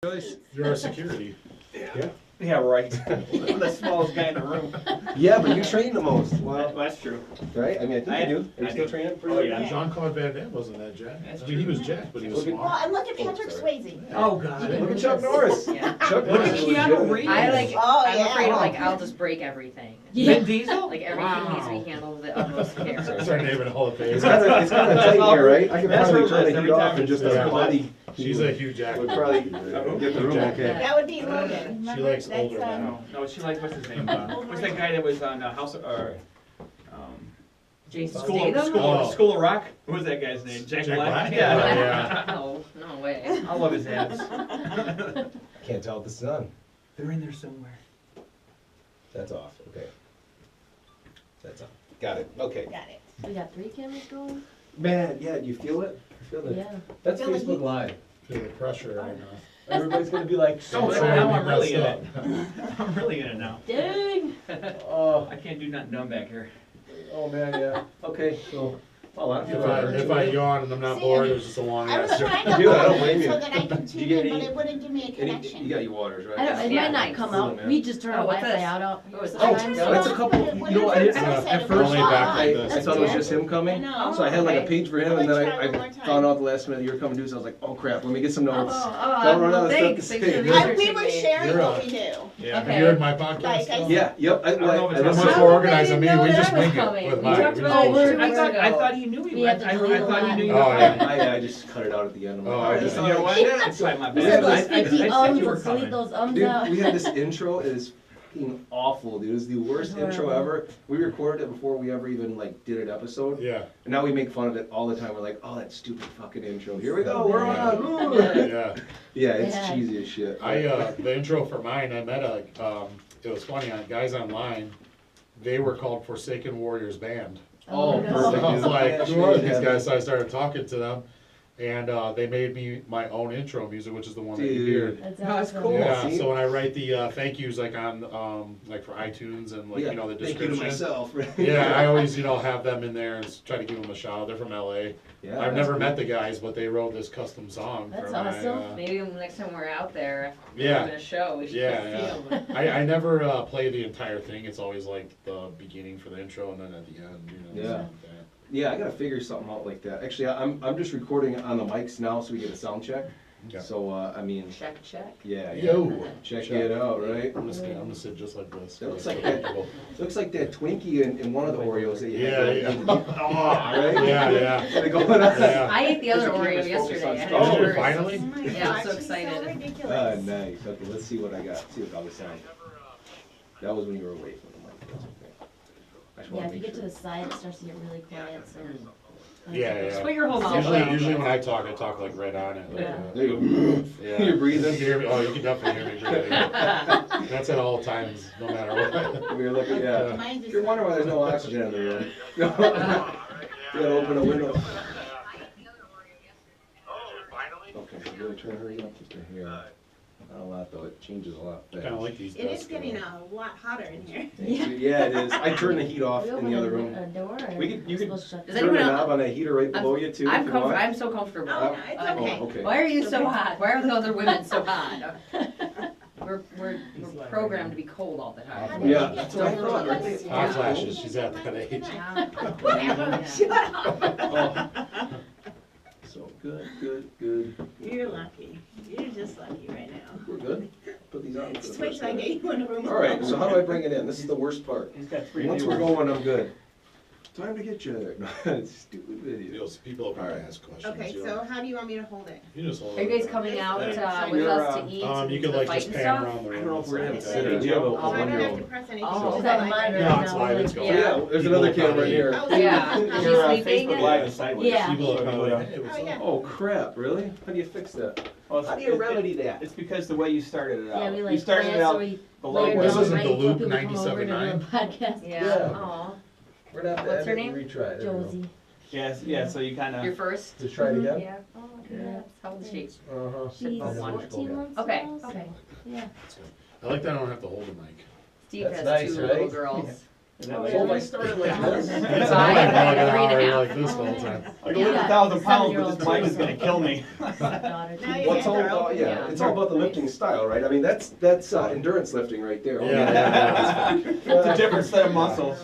You're our security. Yeah. Yeah, right. I'm the smallest guy in the room. Yeah, but you train the most. Well, That's true. right? I mean, I think you do. Are you I still do. training for Oh, yeah. Jean-Claude Van Damme wasn't that jacked. That's I mean, he was jacked, but he was Look at- small. Well, and look at Patrick sorry. Swayze. Oh, God. Look at Chuck Norris. Yeah. Chuck Look at Norris is Keanu legitimate. Reeves. I like. Oh, I'm yeah. afraid like I'll just break everything. Vin Diesel? Like everything needs to be handled with the utmost care. That's our name in Hall of Fame. It's kind of tight here, right? I could That's probably her turn list the every heat off time and just it's- a body. She's a huge actor. Would probably get the room okay. That would be Logan. She Remember? likes That's, older men. No, she likes, what's his name? What's that guy that was on House of, Jason School Statham? of Rock? What was that guy's name? Jack Jack Black? Black? Yeah. Yeah. No, no way. I love his abs. Can't tell if this is on. They're in there somewhere. That's off. Okay. That's on. Got it. Okay. Got it. We got 3 cameras going? Man, yeah, do you feel it? You feel it? Yeah. That's Feel the Facebook heat. Live. Feel the pressure right now. Everybody's gonna be like, Oh, Sorry, now we I'm really in messed it. I'm really in it now. Dang! oh, I can't do nothing dumb back here. oh man, yeah. Okay, so, well, I feel If I yawn and I'm not See, bored, it was just a long I was ass. trying to Dude, I don't look blame so you. that I could Did you tune get in, but any- it wouldn't give me a You connection. got your waters, right? I don't, it Yeah, might not thanks. come Cool, out. man. We just turn our Oh, what's Wi-Fi this? out. What was Oh, this? that's a couple, What you know, is it? at Said it first, was Only on. back like I this. thought it was just him I coming. know. So I had like a Okay. page for him, and then Let's try I one more time. found out the last minute you were coming due, so I was like, oh crap, let me get some notes. Oh, Don't run out of stuff to thanks. Thanks say. for We We researching were me. sharing You're what up. we do. Yeah. Have you heard my podcast? Like I still? Yeah, yep, don't know if it's This on is my- for organized. I mean, know we that just was wing it coming. with We mine. talked We about just it. bullshit. I thought he knew We me. had I to delete a thought he lot. knew you. Oh, yeah. I just cut it out at the end. I'm Oh, like, I just- You know what? It's like my We Yeah, said bad. those 50 I said you were delete coming. those Dude, we out. had this intro, it is fucking awful, dude. It was the worst It's intro horrible. ever. We recorded it before we ever even like did an episode. Yeah, And now we make fun of it all the time. We're like, oh, that stupid fucking intro. Here we go, we're Yeah. on. Woo. yeah. Yeah, it's Yeah. cheesy as shit. The intro for mine, I met it was funny, guys online, they were called Forsaken Warriors Band. Oh, my God. perfect. So I was dude. like, Yeah, who are these yeah. guys? So I started talking to them, and they made me my own intro music, which is the one that you hear. Dude. That's That's awesome. cool. Yeah, see? so when I write the thank yous like on like for iTunes and like Yeah, you know the thank you to description. myself. Right? Yeah, I always have them in there and try to give them a shout out. They're from LA. Yeah, I've that's never cool. met the guys, but they wrote this custom song. That's for my, awesome. Maybe next time we're out there, Yeah. doing a show, we should Yeah, just see them. I never play the entire thing. It's always like the beginning for the intro and then at the end. You know, Yeah. something like that. Yeah, I gotta figure something out like that. Actually, I'm just recording on the mics now so we get a sound check. Okay. So, I mean, Check, check. yeah. Yo. Check it out, right? I'm gonna sit just like this. That looks So like that. comfortable. Looks like that Twinkie in one of the Oreos that you Yeah, had. yeah. Right? Yeah, yeah. Kinda going on. Yeah. I ate the other Just to keep us Oreo focused yesterday. on I had stuff. Oh, yours. finally? Oh my Yeah, I'm gosh, so she's excited. Ah, ridiculous. nice. Okay, let's see what I got. See how this sounds. That was when you were away from the mic. That's okay. I just Yeah, wanna if you make get to sure. the side, it starts to get really quiet, so. Yeah, Just yeah. put your whole mouth Usually, out. usually when I talk like right on it. Like, Yeah. There you go. Yeah. You're breathing. You can hear me. Oh, you can definitely hear me breathing. That's at all times, no matter what. We were looking, yeah. Mine just- You're wondering why there's no oxygen in the room. You gotta open a window. Okay, so really turn her up just a hair. Not a lot though, it changes a lot. Kind of like these. It is desks, getting a lot hotter in here. Yeah, it is. I turned the heat off We in opened the other a room. door. or We could- you we're could- supposed to shut Does the Turn anyone the else- knob on that heater right below you too. I'm if you want. I'm so comfortable. Oh, no, it's okay. Oh, okay. Why are you so hot? Why are the other women so hot? We're programmed to be cold all the time. Yeah, that's what I thought, right? Hot flashes. She's at that age. Oh. So, good. You're lucky. You're just lucky right now. We're good. Put these on. for the Just wait first till I time. get you in a room. Alright, so how do I bring it in? This is the worst part. He's got 3 Once viewers. we're going, I'm good. Time to get you there. Stupid video. Those people open to ask questions. Okay, you so know. how do you want me to hold it? You just hold Are you it. guys coming out with You're, us to eat? You could the like fight just and pan stuff? around the room. I don't know if we're gonna and sit stuff. in. Do you have a So I don't have one-year-old? to press anything. Oh. She's on the monitor Yeah, it's now, live, like- it's going. Yeah. Yeah, there's another camera right here. Oh, Yeah. yeah. Is Your she sleeping? Facebook Live is sideways. Yeah. People are probably like, hey, what's Oh, up? yeah. Oh crap, really? How do you fix that? Well, How do you remedy that? It's because the way you started it out. Yeah, we You like started it planned, so out we below layered This down isn't right the before Luke people come over to do a 97.9? podcast. Yeah. Yeah. Aw. We're not What's her name? Retry. Josie. Yeah, so you kind You're of. first? Just try it again? Yeah. Oh, Yeah. How old is she? Uh-huh. She's Oh, one. 14 months Okay, now, so, okay. yeah. I like that I don't have to hold the mic. Steve That's has nice, 2 right? little girls. And then Oh, like, So if I started like this, It's Five, not like an 3.5. hour like this the whole time. I can lift 1,000 pounds, but this mic is gonna kill me. Now your well, it's hands all are about, open. yeah, it's all about the lifting style, right? I mean, that's endurance lifting right there. Yeah. It's a different set of muscles.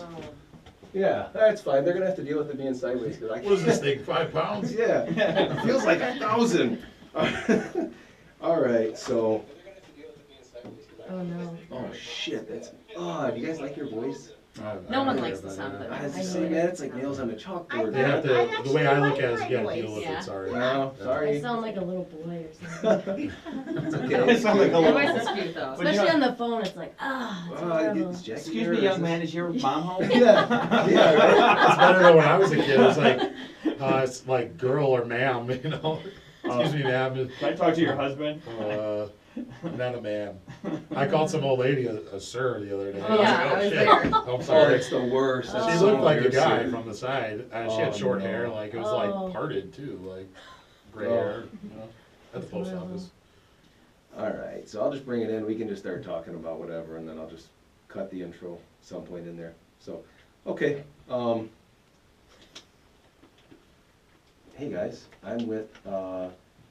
Yeah, that's fine. They're gonna have to deal with it being sideways, cause I What is this thing, 5 pounds? Yeah, it feels like 1,000. All right, so. Oh, no. Oh shit, that's odd. You guys like your voice? No one likes the sound of it. I was I just know saying, it. man, it's like nails on a chalkboard. They have I to, the way I actually look at it is like you gotta my deal with voice. it, sorry. No, I sorry. sound like a little boy or something. It's I okay. sound like a Your little. voice is cute though. But you Especially know- on the phone, it's like, it's horrible. Is Jackie Excuse there, me, or young is man, is your mom home? this- Yeah, yeah, right. It's better than when I was a kid, it's like girl or ma'am, you know? Excuse me, ma'am. Can I talk to your husband? Not a man. I called some old lady a sir the other day. Oh, yeah, like, I was shit. there. I'm Oh, sorry. it's the worst. That's She so looked like a guy embarrassing. from the side, and she Oh, had short no. hair, like it was Oh. like parted too, like gray Oh. hair, you know, at the post Horrible. office. All right, so I'll just bring it in. We can just start talking about whatever, and then I'll just cut the intro some point in there. So, okay. Hey guys, I'm with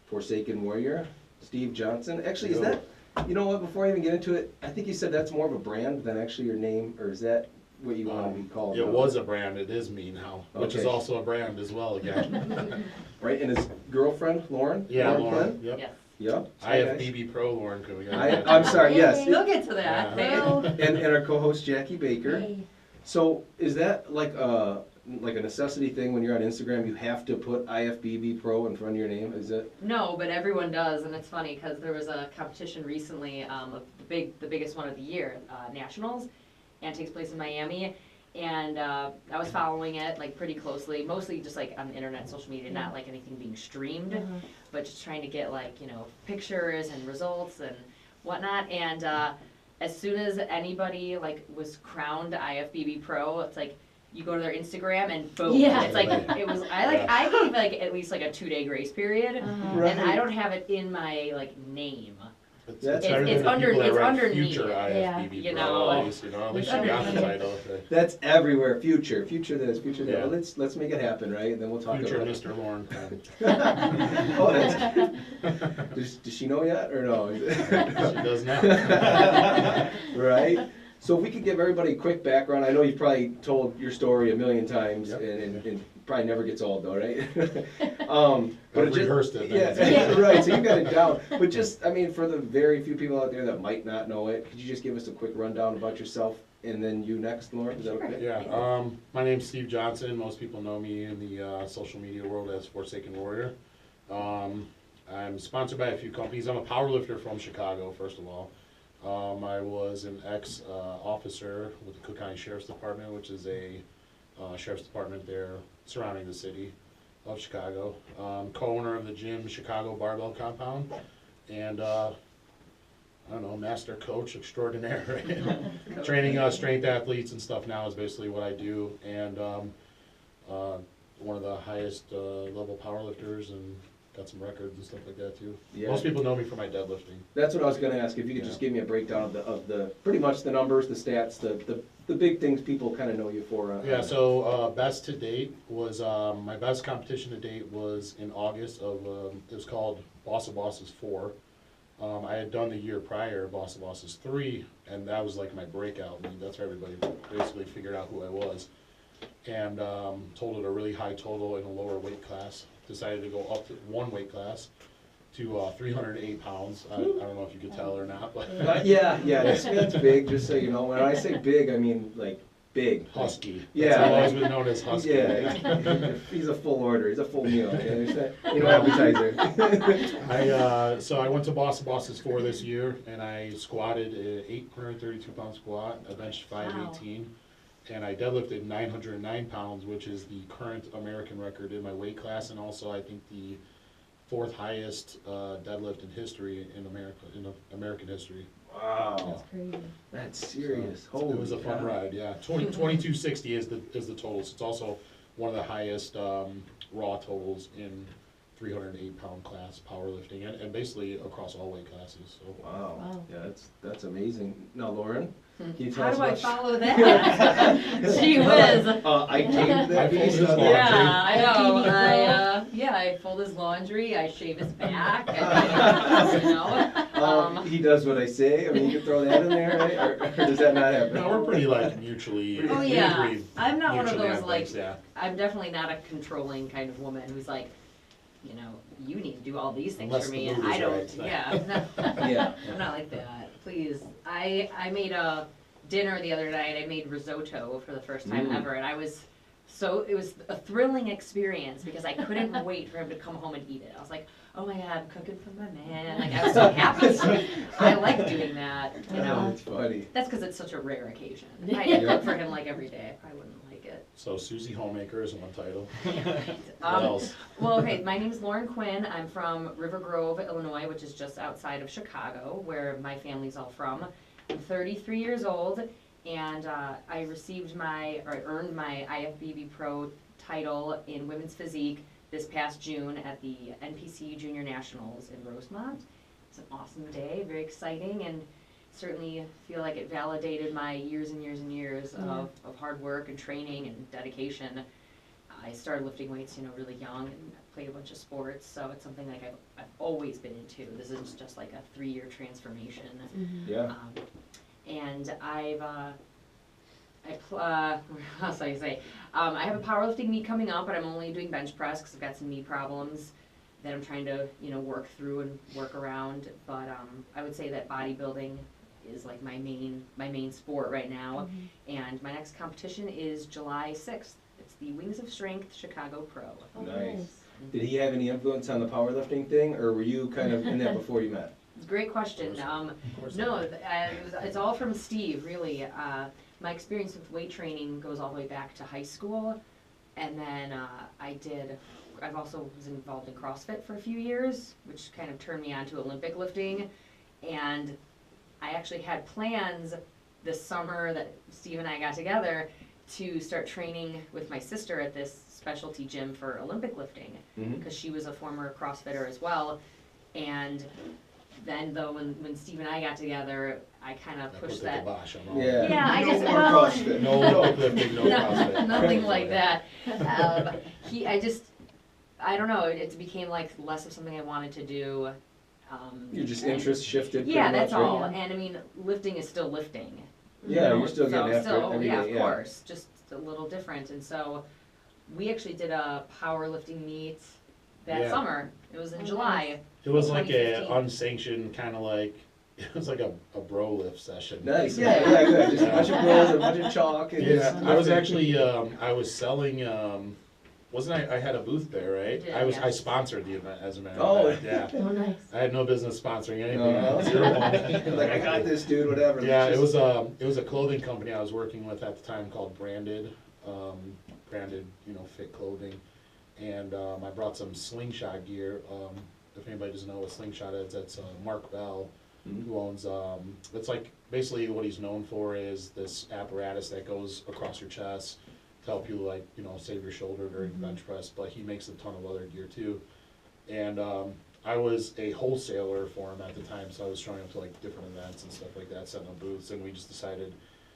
Forsaken Warrior, Steve Johnson. Actually, is that? You know what? Before I even get into it, I think you said that's more of a brand than actually your name, or is that what you want to be called? It now? was a brand, it is me now, which is Okay. also a brand as well again. Right, and his girlfriend, Lauren? Yeah, Quinn? Lauren, yep. Yes. Yep. I have Hi, guys. BB Pro Lauren, could we get I'm sorry, yes. We'll get to that. Yeah. And our co-host Jackie Baker. Hey. So is that like a necessity thing when you're on Instagram? You have to put IFBB Pro in front of your name. Is it? No, but everyone does, and it's funny because there was a competition recently, of the biggest one of the year, Nationals, and it takes place in Miami. And I was following it like pretty closely, mostly just like on the internet, social media, not like anything being streamed, but just trying to get like pictures and results and whatnot. And as soon as anybody like was crowned IFBB Pro, it's like you go to their Instagram and boom, Yeah. it's like it was. I gave like at least like a 2-day grace period, Uh-huh. and I don't have it in my like name. It's It's- better than it's the under- people that it's write underneath. Future Yeah. IFBB You Pro, know. at least you It's got the underneath. title. That's everywhere. Future this, future that. Yeah. Well, let's make it happen, right? And then we'll talk Future about it. Mr. Lauren. Oh, that's. Does she know yet or no? She does now. Right? So if we could give everybody a quick background, I know you've probably told your story a million times, Yep. and probably never gets old though, right? I've it just- rehearsed it. Yeah, right, so you got it down. But just, I mean, for the very few people out there that might not know it, could you just give us a quick rundown about yourself, and then you next, Lauren, is that okay? Yeah, my name's Steve Johnson. Most people know me in the social media world as Forsaken Warrior. I'm sponsored by a few companies. I'm a powerlifter from Chicago, first of all. I was an ex-officer with the Cook County Sheriff's Department, which is a sheriff's department there surrounding the city of Chicago. Co-owner of the gym Chicago Barbell Compound, and I don't know, master coach extraordinaire. Right? Training strength athletes and stuff now is basically what I do, and one of the highest level powerlifters, and got some records and stuff like that too. Yeah. Most people know me for my deadlifting. That's what I was gonna ask, if you could just give me a breakdown of the pretty much the numbers, the stats, the big things people kinda know you for. Yeah, so best to date was, my best competition to date was in August of, it was called Boss of Bosses 4. I had done the year prior, Boss of Bosses 3, and that was like my breakout meet. That's where everybody basically figured out who I was. And totaled a really high total in a lower weight class. Decided to go up to one weight class to 308 pounds. I don't know if you could tell or not, but Yeah, that's big, just so you know, when I say big, I mean like big. husky. Yeah. That's I've always been known as husky. Yeah, he's a full order, he's a full meal, you understand? You know, appetizer. So I went to Boss of Bosses 4 this year, and I squatted an 832 pound squat. I benched 518, and I deadlifted 909 pounds, which is the current American record in my weight class, and also I think the 4th highest deadlift in history in American history. Wow, That's crazy. that's serious, So holy it was a fun cow. ride, yeah. 2260 is the total. So it's also one of the highest raw totals in 308-pound class, powerlifting, and basically across all weight classes, so. Wow, Wow. yeah, that's amazing. Now, Lauren, can you tell How us do I about? follow that? Gee whiz. I taped that I piece. folded his on laundry. there. Yeah, I know. I fold his laundry, I shave his back, I, you know. He does what I say. I mean, you can throw that in there, right? Or does that not happen? No, we're pretty like mutually. Oh, we yeah. agree I'm not one of mutually those, on like, things, yeah. I'm definitely not a controlling kind of woman who's like, you know, you need to do all these things Unless for the me, and mood is I don't, right, so. yeah, I'm not, Yeah. I'm not like that, please. I made a dinner the other night, I made risotto for the first time Mm. ever, and I was it was a thrilling experience because I couldn't wait for him to come home and eat it. I was like, oh my God, I'm cooking for my man, like I was so happy. I like doing that, you know. It's funny. That's because it's such a rare occasion. If I did Yeah. cook for him like every day, I probably wouldn't like it. So Susie Homemaker is one title. What Um, else? Well, okay, my name is Lauren Quinn. I'm from River Grove, Illinois, which is just outside of Chicago, where my family's all from. I'm 33 years old, and I earned my IFBB Pro title in women's physique this past June at the NPC Junior Nationals in Rosemont. It's an awesome day, very exciting, and certainly feel like it validated my years and years and years of hard work and training and dedication. I started lifting weights, you know, really young and played a bunch of sports, so it's something like I've always been into. This isn't just like a 3-year transformation. Yeah. And what else do I say? I have a powerlifting meet coming up, but I'm only doing bench press because I've got some knee problems that I'm trying to, you know, work through and work around. But I would say that bodybuilding is like my main sport right now. And my next competition is July 6th. It's the Wings of Strength Chicago Pro. Oh, Nice. Did he have any influence on the powerlifting thing, or were you kind of in that before you met? Great question. No, it's all from Steve, really. My experience with weight training goes all the way back to high school, and then I've also was involved in CrossFit for a few years, which kind of turned me on to Olympic lifting, and I actually had plans this summer that Steve and I got together to start training with my sister at this specialty gym for Olympic lifting, because she was a former CrossFitter as well, and then though when Steve and I got together, I kind of pushed Put the that. kibosh on all Yeah. that. Yeah, I No just more well, CrossFit. No weightlifting, no no, CrossFit. nothing like that. I don't know. It became like less of something I wanted to do. Your just and- interest shifted. Yeah, pretty that's much, right? all. And I mean, lifting is still lifting. Yeah, you know? you're still getting after it every yeah, day, of yeah. course, just a little different. And so, we actually did a powerlifting meet that Yeah. summer. It was in Oh, July. It was like a 2015. unsanctioned kind of like, it was like a bro lift session. Nice. Yeah, good. Just a bunch of bros and a bunch of chalk. And Yeah, just I was lifting. actually, I was selling, wasn't I had a booth there, right? You did, I yeah. I sponsored the event, as a matter Oh. of fact, yeah. Oh, nice. I had no business sponsoring anything. No. Zero Like, I got this, dude, whatever. Yeah, it Just- was a clothing company I was working with at the time called Branded, you know, fit clothing. And, I brought some slingshot gear. If anybody doesn't know what slingshot is, that's, Mark Bell, who owns, it's like, basically what he's known for is this apparatus that goes across your chest to help you, like, you know, save your shoulder during bench press, but he makes a ton of other gear too. And, I was a wholesaler for him at the time, so I was showing up to like different events and stuff like that, setting up booths, and we just decided,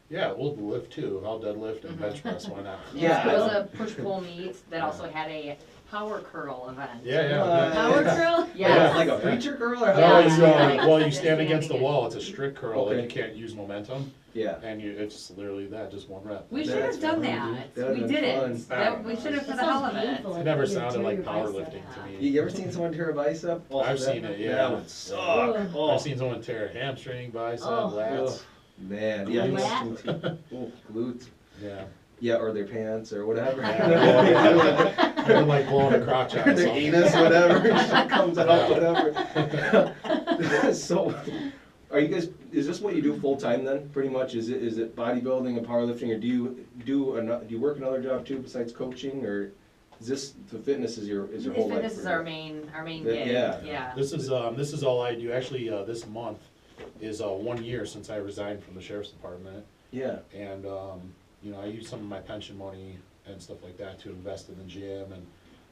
yeah, we'll lift too. I'll deadlift and bench press, why not? Yeah. It was a push-pull meet that also had a power curl event. Yeah. Power drill? Yes. Like a preacher girl or No, how? it's, Yeah. well, you Just stand standing against the it. wall, it's a strict curl, and Okay. you can't use momentum, Yeah. and it's literally that, just one rep. We should That's have done fun, that. dude. That'd We have been didn't. fun. We should have for That the hell sounds of it. painful. It never Like, you sounded tear like your bicep. powerlifting to You me. ever seen someone tear a bicep? Oh, I've that- seen it, yeah. That would suck. Ugh. Oh, I've seen someone tear a hamstring, bicep, Oh. lats, man, yeah. Glutes. Oh, glutes. yeah. Yeah, or their pants or whatever. They're like blowing a crotch out. Or or their something. anus, whatever. Shit comes out, whatever. So, are you guys? Is this what you do full time then? Pretty much. Is it bodybuilding and powerlifting, or do you work another job too besides coaching, or is this the fitness is your whole life? This for is you? our main That- gig. yeah. Yeah. This is all I do. Actually, this month is 1 year since I resigned from the sheriff's department, Yeah. and you know, I use some of my pension money and stuff like that to invest in the gym and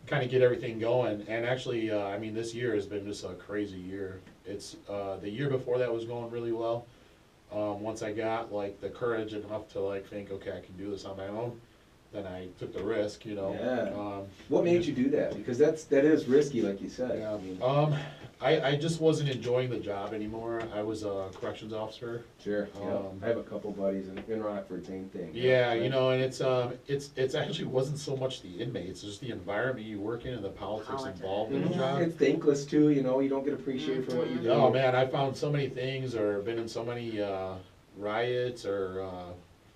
kind of get everything going. And actually, I mean, this year has been just a crazy year. It's the year before that was going really well. Once I got like the courage enough to like think, okay, I can do this on my own, then I took the risk, you know. Yeah. What made you do that? Because that is risky, like you said. Yeah. I mean, I just wasn't enjoying the job anymore. I was a corrections officer. sure. Yeah. I have a couple buddies in Rockford, same thing. Yeah, you know, and it's actually wasn't so much the inmates, it's just the environment you work in and the politics involved in the job. It's thankless too, you know, you don't get appreciated for what you do. Oh man, I found so many things, or been in so many riots or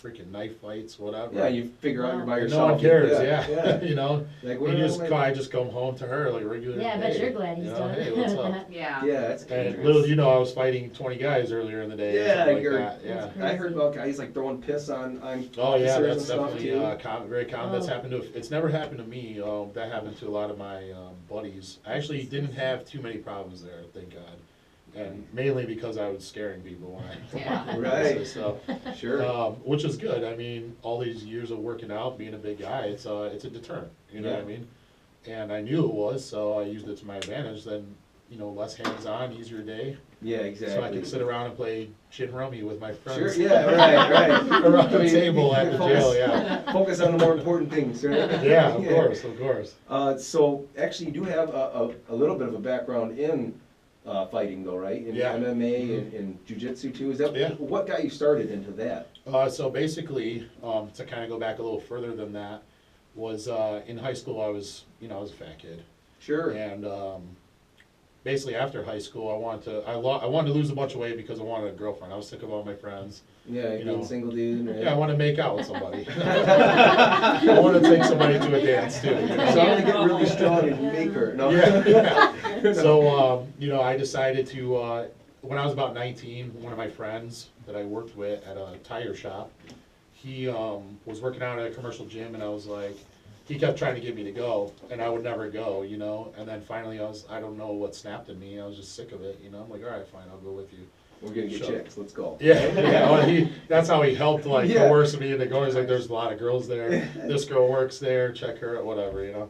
freaking knife fights, whatever. Yeah, you figure out you're by And yourself. no one cares, Yeah. yeah. You know, Like, you where just am I? I just come home to her like a regular Yeah, I bet day, you're glad he's you know, done. hey, what's up? Yeah. Yeah, that's And dangerous. little do you know, I was fighting 20 guys earlier in the day. or Yeah, something like you're- that. Yeah. That's I heard about guys like throwing piss on Oh yeah, officers that's and stuff definitely too. very common. That's Oh. happened to. It's never happened to me. That happened to a lot of my buddies. I actually didn't have too many problems there, thank God, and mainly because I was scaring people when I Yeah. Right. So, Sure. which is good. I mean, all these years of working out, being a big guy, it's a deterrent. You know what I Yeah. mean? And I knew it was, so I used it to my advantage. Then, you know, less hands-on, easier day, Yeah, so I exactly. could sit around and play gin rummy with my Sure, friends. yeah, right. Around the I mean, table at the focus- jail, yeah. Focus on the more important things, right? Yeah, of course, of course. So actually, you do have a little bit of a background in fighting, though, right? In Yeah. MMA Mhm. and in jujitsu too. Is that Yeah. what got you started into that? So basically, to kind of go back a little further than that, was in high school I was a fat kid, Sure. and basically after high school I wanted to lose a bunch of weight because I wanted a girlfriend. I was sick of all my friends. Yeah, You being know. single dude. Right? Yeah, I want to make out with somebody. I want to take somebody to a dance too. You So know? I'm gonna get really strong and make her. No. Yeah. So I decided to when I was about 19, one of my friends that I worked with at a tire shop, he was working out at a commercial gym, and I was like, he kept trying to get me to go, and I would never go, you know. And then finally, I don't know what snapped in me. I was just sick of it, you know. I'm like, all right, fine, I'll go with you. We're gonna get Sure. chicks. Let's go. Yeah, yeah. Well, that's how he helped, like, Yeah. coerce me into going. He's like, "There's a lot of girls there. This girl works there. Check her out, whatever, you know."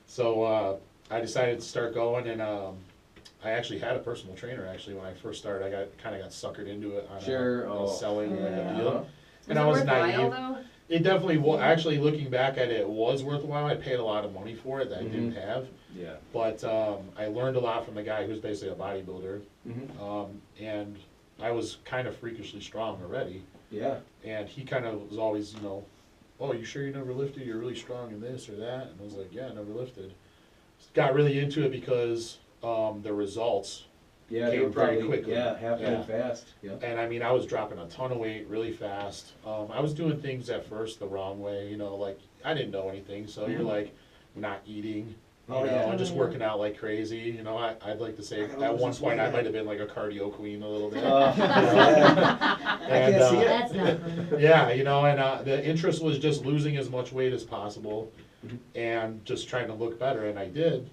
So I decided to start going, and I actually had a personal trainer. Actually, when I first started, I kind of got suckered into it on Sure. selling like a Yeah. deal, and Was I it was worthwhile, naive. though? It definitely was. Actually, looking back at it, it was worthwhile. I paid a lot of money for it that I didn't have, Yeah. but I learned a lot from the guy who's basically a bodybuilder, Mm-hmm. and I was kind of freakishly strong already. Yeah. And he kind of was always, you know, "Oh, you sure you never lifted? You're really strong in this or that." And I was like, "Yeah, I never lifted." Got really into it because the results. Yeah. They Came were very probably quickly. happening Yeah. fast. Yeah. And I mean, I was dropping a ton of weight really fast. I was doing things at first the wrong way, you know, like I didn't know anything. So you're like not eating, you Oh, know, yeah. and just Oh, yeah. working out like crazy. You know, I'd like to say I gotta at lose one this point weight. I might have been like a cardio queen a little bit. Yeah. I And, can't see it. That's not funny. Yeah, you know, and the interest was just losing as much weight as possible Mhm. and just trying to look better, and I did.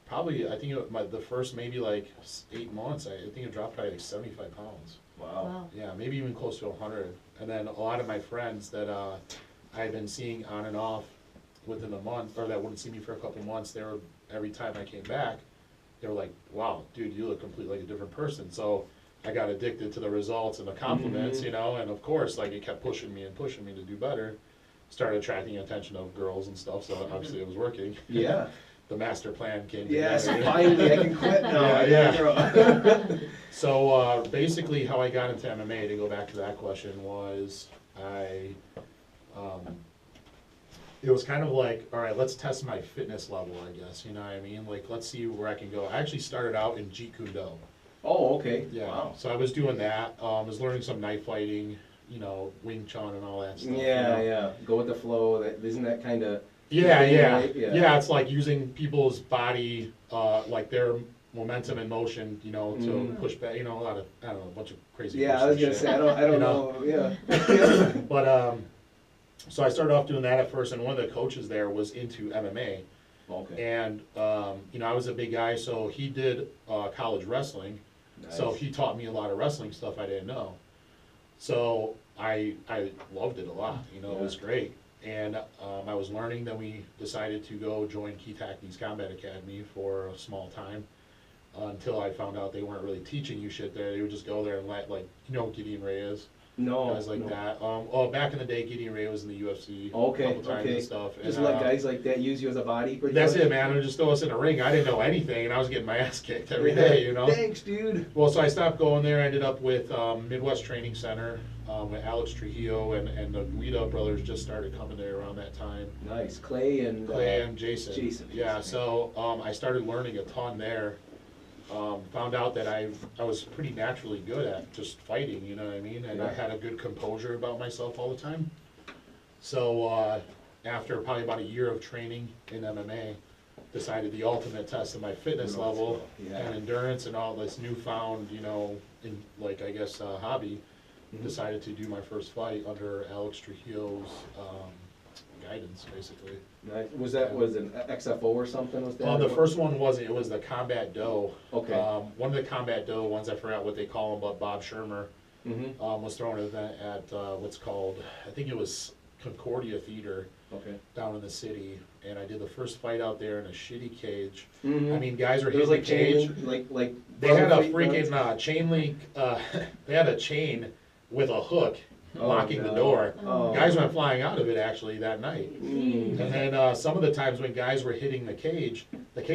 Probably, I think the first maybe like 8 months, I think it dropped by like 75 pounds. Wow. Wow. Yeah, maybe even close to 100. And then a lot of my friends that I had been seeing on and off within a month, or that wouldn't see me for a couple months, they were, every time I came back, they were like, "Wow, dude, you look completely like a different person." So I got addicted to the results and the compliments, Mhm. you know, and of course, like, it kept pushing me and pushing me to do better. Started attracting attention of girls and stuff, so obviously it was working. Yeah. The master plan came Yes. together. Finally, I can quit now. Yeah. So basically, how I got into MMA, to go back to that question, was it was kind of like, all right, let's test my fitness level, I guess, you know what I mean? Like, let's see where I can go. I actually started out in Jeet Kune Do. Oh, okay. Yeah, Wow. so I was doing that. Was learning some knife fighting, you know, Wing Chun and all that stuff. Yeah, you know? yeah. Go with the flow. Isn't that kind of? Yeah, yeah, Right? Yeah. yeah. It's like using people's body, like their momentum and motion, you know, to Mhm. push back. You know, a lot of, I don't know, a bunch of crazy. Yeah, I was gonna shit. say I don't You know. Yeah. But so I started off doing that at first, and one of the coaches there was into MMA, Okay. and you know, I was a big guy, so he did college wrestling, so Nice. he taught me a lot of wrestling stuff I didn't know. So I loved it a lot, you know, it was great. And I was learning, then we decided to go join Keith Hackney's Combat Academy for a small time, until I found out they weren't really teaching you shit there. They would just go there and let, like, you know who Gideon Ray is? No. Guys like no. that. Well, back in the day, Gideon Ray was in the UFC a Okay, couple times okay. and stuff. Just And, let guys like that use you as a body. pretty that's much? it, man. They just throw us in a ring. I didn't know anything, and I was getting my ass kicked every day, you know? Thanks, dude. Well, so I stopped going there. I ended up with Midwest Training Center, with Alex Trujillo, and the Guida brothers just started coming there around that time. Nice. Clay and Jason. Jason. Yeah, so I started learning a ton there. Found out that I was pretty naturally good at just fighting, you know what I mean? And I Yeah. had a good composure about myself all the time. So after probably about a year of training in MMA, decided the ultimate test of my fitness level Yeah. and endurance and all this newfound, you know, in, like, I guess, hobby, Mhm. decided to do my first fight under Alex Trujillo's guidance, basically. Nice. Was an XFO or something? Was that? Well, the first one wasn't, it was the Combat Doe. Okay. One of the Combat Doe ones, I forgot what they call him, but Bob Shermer Mm-hmm. was throwing an event at what's called, I think it was Concordia Theater Okay. down in the city, and I did the first fight out there in a shitty cage. Mm-hmm. I mean, guys were it was hitting like the cage. chain link, like They had a brother fight freaking guns? chain link, they had a chain with a hook Oh, locking the no. door. Oh. Guys went flying out of it actually that night. Mm. And then some of the times when guys were hitting the cage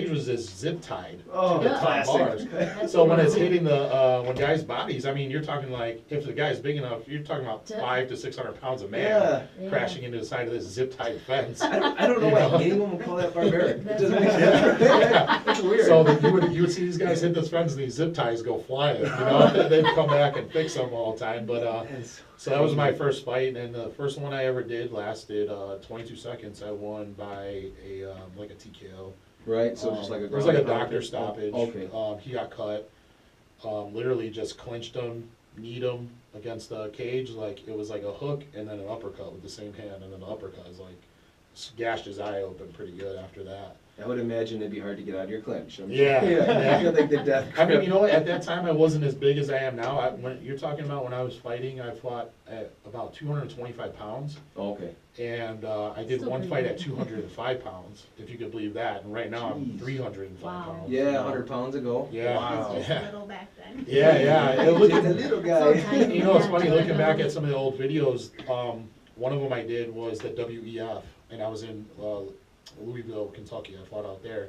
was just zip tied Oh, to the top classic. bars. So when it's hitting the when guys' bodies, I mean, you're talking like if the guy's big enough, you're talking about 500 to 600 pounds of man Yeah. Yeah. crashing into the side of this zip tied fence. I don't know You why know? anyone would call that barbaric. It That's doesn't make right. sense. Yeah. That's weird. So that you would see these guys hit this fence and these zip ties go flying. You know, they'd come back and fix them all the time. But That's so that was my first fight, and the first one I ever did lasted 22 seconds. I won by a like a TKO. right. So just like a it was like a ground doctor pound. stoppage. Okay. He got cut. Literally just clinched him, kneed him against the cage like it was like a hook and then an uppercut with the same hand, and then the uppercut is like gashed his eye open pretty good after that. I would imagine it'd be hard to get out of your clinch. I'm Yeah, Sure. yeah. I feel like the death. I mean, you know what? At that time, I wasn't as big as I am now. When you're talking about when I was fighting, I fought at about 225 pounds, Oh, okay. and I did Still one pretty fight good. at 205 pounds, if you could believe that. And right now, I'm Jeez. 305 Wow. pounds. Yeah, you know? 100 pounds ago. Yeah. Wow. He's just Yeah. little back then. Yeah, yeah. It looked, Just a little So guy. tiny. you know, it's Yeah, funny I looking know. back at some of the old videos. One of them I did was the WEF, and I was in Louisville, Kentucky. I fought out there,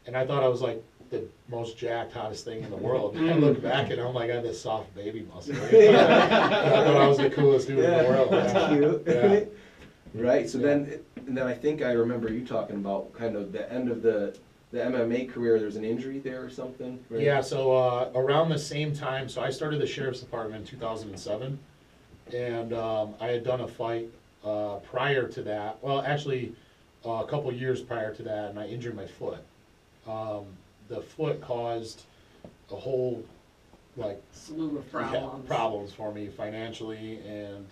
and I thought I was like the most jacked, hottest thing in the world. I look back and I'm like, I had this soft baby muscle. And I thought I was the coolest dude in the world. That's Yeah. cute. Yeah. Right. So Yeah. then I think I remember you talking about kind of the end of the MMA career. There's an injury there or something. Right? Yeah, so around the same time, so I started the sheriff's department in 2007, and I had done a fight prior to that. Well, actually, a couple years prior to that, and I injured my foot. The foot caused a whole, like, Slew of yeah, problems. problems for me financially and,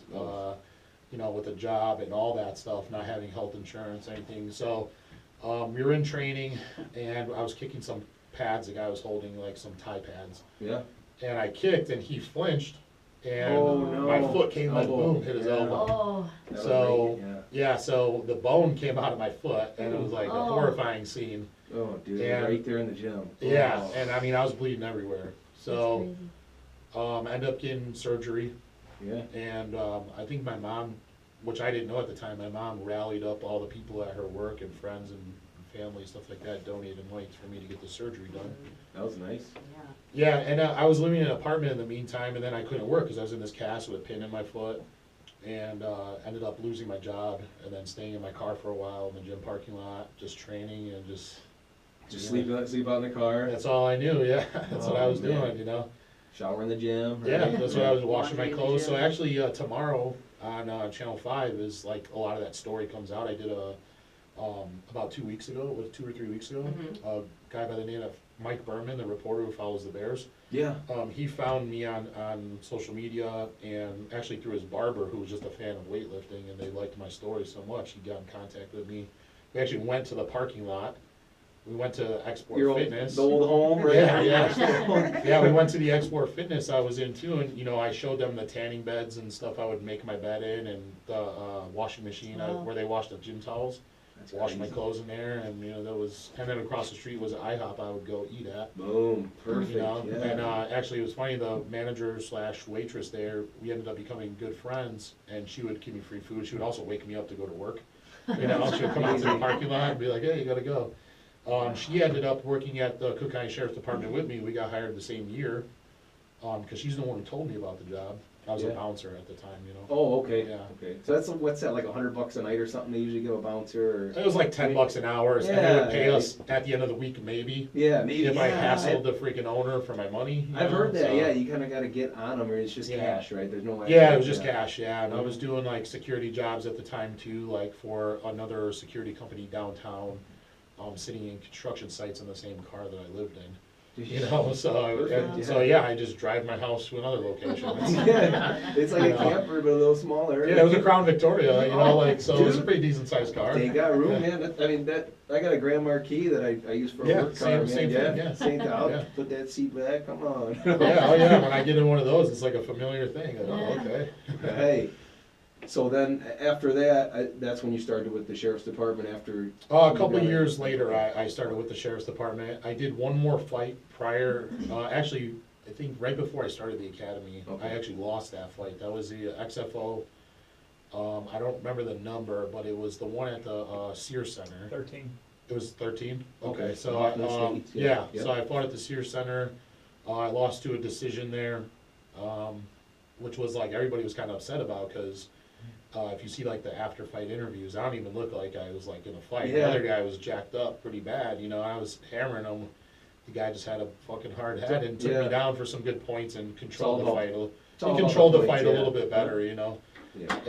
you know, with the job and all that stuff, not having health insurance, anything. So we were in training, and I was kicking some pads. The guy was holding like some Thai pads, Yeah. and I kicked, and he flinched, and Oh, no. my foot came like Elbow. boom, hit his Yeah. elbow. Oh, That So would make it, yeah, so the bone came out of my foot, and it was like a Oh. horrifying scene. yeah. Oh, dude, And- right there in the gym. Yeah, Oh. and I mean I was bleeding everywhere. that's So crazy. I ended up getting surgery. Yeah. And I think my mom, which I didn't know at the time, my mom rallied up all the people at her work and friends and family, stuff like that, donated money for me to get the surgery done. That was nice. Yeah. Yeah, and I was living in an apartment in the meantime, and then I couldn't work because I was in this cast with a pin in my foot, and ended up losing my job, and then staying in my car for a while in the gym parking lot, just training and just Just yeah. sleep out in the car. That's all I knew. Yeah, that's what I was Oh, man. doing. You know. Shower in the gym. Yeah, right? that's what I was washing my Laundry in the clothes. So gym. actually, tomorrow on Channel 5 is like a lot of that story comes out. I did about 2 weeks ago, was it 2 or 3 weeks ago? Mhm. A guy by the name of Mike Berman, the reporter who follows the Bears. Yeah. He found me on social media, and actually through his barber, who was just a fan of weightlifting, and they liked my story so much, he got in contact with me. We actually went to the parking lot we went to Export Your old, Fitness. the old home, right? Yeah, yeah. Yeah, we went to the Export Fitness I was in too, and, you know, I showed them the tanning beds and stuff I would make my bed in, and the washing machine Wow. where they wash the gym towels. That's Wash my crazy. clothes in there, and, you know, that was, and then across the street was an IHOP I would go eat at. Boom, perfect, You know, yeah. and actually, it was funny, the manager slash waitress there, we ended up becoming good friends, and she would give me free food. She would also wake me up to go to work. You know, she would come out to the parking lot and be like, hey, you gotta go. She ended up working at the Cook County Sheriff's Department with me. We got hired the same year, cause she's the one who told me about the job. I was a Yeah. bouncer at the time, you know. Oh, okay, Yeah. okay. So that's, what's that, like $100 a night or something they usually give a bouncer, or? It was like $10 an hour, and they Yeah, would pay yeah. us at the end of the week, maybe, Yeah, maybe. if I yeah. hassled the freaking owner for my money. You I've know, heard that, so- yeah, you kinda gotta get on them, or it's just Yeah. cash, right? There's no. Yeah, it was just cash, yeah, and I was doing like security jobs at the time too, like for another security company downtown, sitting in construction sites in the same car that I lived in, you know, so, Perfect, so yeah, I just drive my house to another location. Yeah, it's like a You know. camper, but a little smaller. Yeah, it was a Crown Victoria, you know, like, so it was a Dude. pretty decent sized car. They got room, man. I mean, I got a Grand Marquis that I use for a Yeah, work car, same- man. same Yeah, thing, yeah. same thing. I'll Yeah. put that seat back. Come on. Yeah, oh yeah, when I get in one of those, it's like a familiar thing, like, oh, okay. Hey, so then after that, that's when you started with the sheriff's department. After A couple of years later, I started with the sheriff's department. I did one more fight prior, actually, I think right before I started the academy. Okay. I actually lost that fight. That was the XFO. I don't remember the number, but it was the one at the Sears Center. 13. It was 13? Okay. Okay, so, Hoffman State, yeah, yeah, so I fought at the Sears Center. I lost to a decision there, which was like, everybody was kind of upset about, because if you see like the after fight interviews, I don't even look like I was like in a fight. The Yeah. other guy was jacked up pretty bad, you know, I was hammering him. The guy just had a fucking hard head and took Yeah. me down for some good points and controlled all the about- fight. it's all He about controlled the points, fight a yeah. little bit better, you know. Yeah.